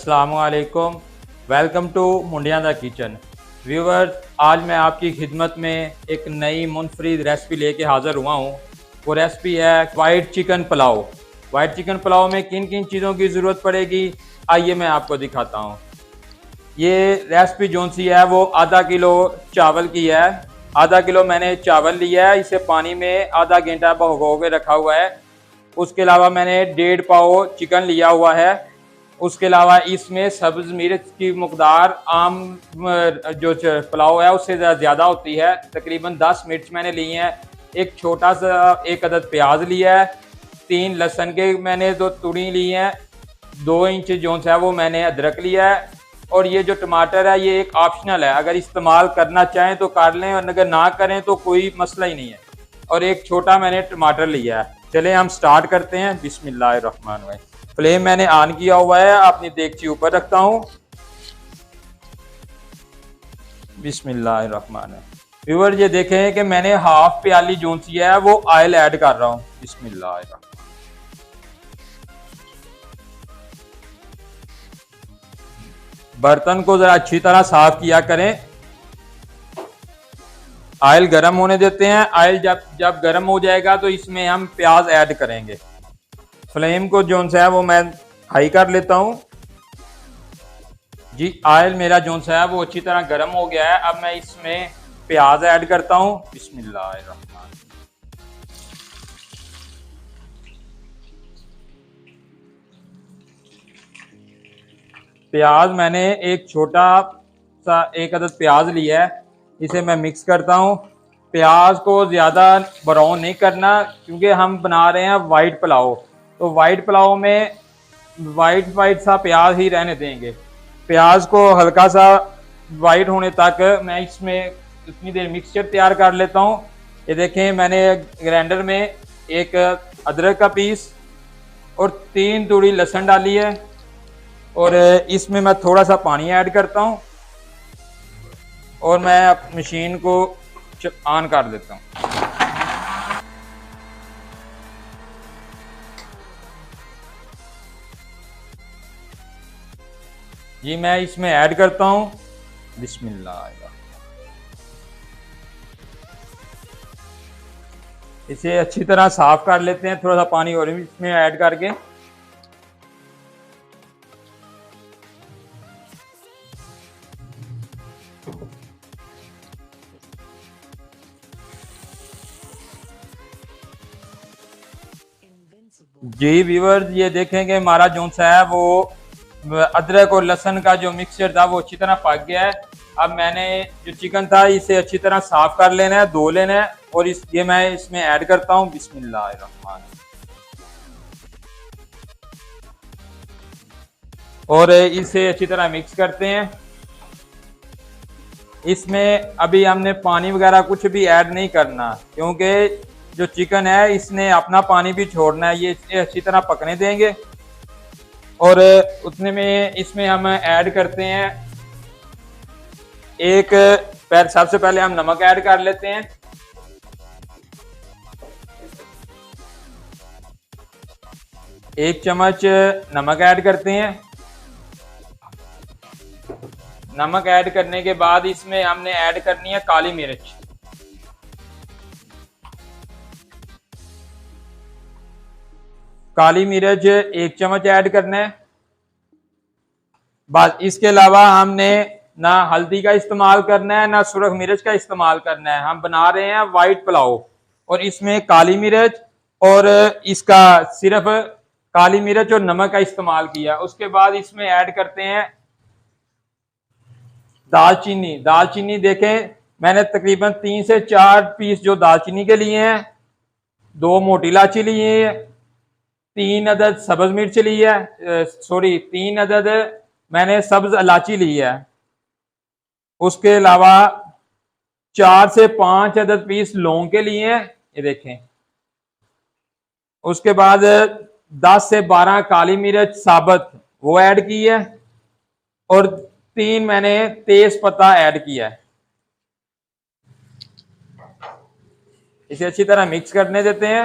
अस्सलामु अलैकुम। Welcome to मुंडिया दा किचन। व्यूवर्स, आज मैं आपकी खिदमत में एक नई मुनफरिद रेसिपी लेके हाज़िर हुआ हूँ। वो रेसिपी है white chicken pulao. White chicken pulao में किन किन चीज़ों की ज़रूरत पड़ेगी, आइए मैं आपको दिखाता हूँ। ये रेसिपी जोन सी है वो आधा किलो चावल की है। आधा किलो मैंने चावल लिया है, इसे पानी में आधा घंटा भिगो के रखा हुआ है। उसके अलावा मैंने 1.5 पाव चिकन लिया हुआ है। उसके अलावा इसमें सब्ज़ मिर्च की मकदार आम जो पुलाव है उससे ज़्यादा होती है। तकरीबन 10 मिर्च मैंने ली हैं। एक छोटा सा 1 अदद प्याज लिया है। 3 लहसुन के मैंने 2 तूड़ी ली हैं। 2 इंच जो है वो मैंने अदरक लिया है। और ये जो टमाटर है ये एक ऑप्शनल है, अगर इस्तेमाल करना चाहें तो कर लें और अगर ना करें तो कोई मसला ही नहीं है। और एक छोटा मैंने टमाटर लिया है। चले हम स्टार्ट करते हैं। बिस्मिल्लाहिर्रहमानिर्रहीम। फ्लेम मैंने ऑन किया हुआ है, अपनी देगची ऊपर रखता हूँ। बिस्मिल्लाहिर्रहमानिर्रहीम। व्यूअर ये देखें कि मैंने हाफ प्याली जो सी है वो ऑयल ऐड कर रहा हूँ। बिस्मिल्लाहिर्रहमानिर्रहीम। बर्तन को जरा अच्छी तरह साफ किया करें। ऑयल गर्म होने देते हैं। ऑयल जब गर्म हो जाएगा तो इसमें हम प्याज ऐड करेंगे। फ्लेम को जो सा है वो मैं हाई कर लेता हूँ। जी, ऑयल मेरा जो सा है वो अच्छी तरह गर्म हो गया है। अब मैं इसमें प्याज ऐड करता हूँ। बिस्मिल्लाहिर्रहमान। प्याज मैंने एक छोटा सा 1 अदद प्याज लिया है, इसे मैं मिक्स करता हूँ। प्याज को ज़्यादा ब्राउन नहीं करना क्योंकि हम बना रहे हैं वाइट पुलाव, तो वाइट पुलाव में वाइट सा प्याज ही रहने देंगे। प्याज को हल्का सा वाइट होने तक मैं इसमें इतनी देर मिक्सचर तैयार कर लेता हूँ। ये देखें, मैंने ग्राइंडर में एक अदरक का पीस और 3 तूड़ी लहसुन डाली है और इसमें मैं थोड़ा सा पानी ऐड करता हूँ और मैं मशीन को ऑन कर देता हूँ। जी, मैं इसमें ऐड करता हूँ। बिस्मिल्लाह। इसे अच्छी तरह साफ कर लेते हैं, थोड़ा सा पानी और इसमें ऐड करके। जी व्यूअर्स, ये देखें कि हमारा जो सा है वो अदरक और लहसुन का जो मिक्सचर था वो अच्छी तरह पक गया है। अब मैंने जो चिकन था इसे अच्छी तरह साफ कर लेना है, धो लेना है और ये मैं इसमें ऐड करता हूँ। बिस्मिल्लाहिर्रहमान। और इसे अच्छी तरह मिक्स करते हैं। इसमें अभी हमने पानी वगैरह कुछ भी ऐड नहीं करना क्योंकि जो चिकन है इसने अपना पानी भी छोड़ना है। ये अच्छी तरह पकने देंगे और उतने में इसमें हम ऐड करते हैं सबसे पहले हम नमक ऐड कर लेते हैं। एक चम्मच नमक ऐड करते हैं। नमक ऐड करने के बाद इसमें हमने ऐड करनी है काली मिर्च। काली मिर्च 1 चम्मच ऐड करना है। बस, इसके अलावा हमने ना हल्दी का इस्तेमाल करना है ना सुरख मिर्च का इस्तेमाल करना है। हम बना रहे हैं वाइट पुलाव और इसमें काली मिर्च और इसका सिर्फ काली मिर्च और नमक का इस्तेमाल किया। उसके बाद इसमें ऐड करते हैं दालचीनी। दालचीनी देखें, मैंने तकरीबन 3 से 4 पीस जो दालचीनी के लिए हैं, 2 मोटी इलायची ली है, 3 अदद सब्ज मिर्च ली है, 3 अदद मैंने सब्ज इलायची ली है। उसके अलावा 4 से 5 अदद पीस लौंग के लिए हैं, ये देखें। उसके बाद 10 से 12 काली मिर्च साबुत वो ऐड की है और 3 मैंने तेज पत्ता ऐड किया है। इसे अच्छी तरह मिक्स करने देते हैं।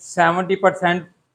70%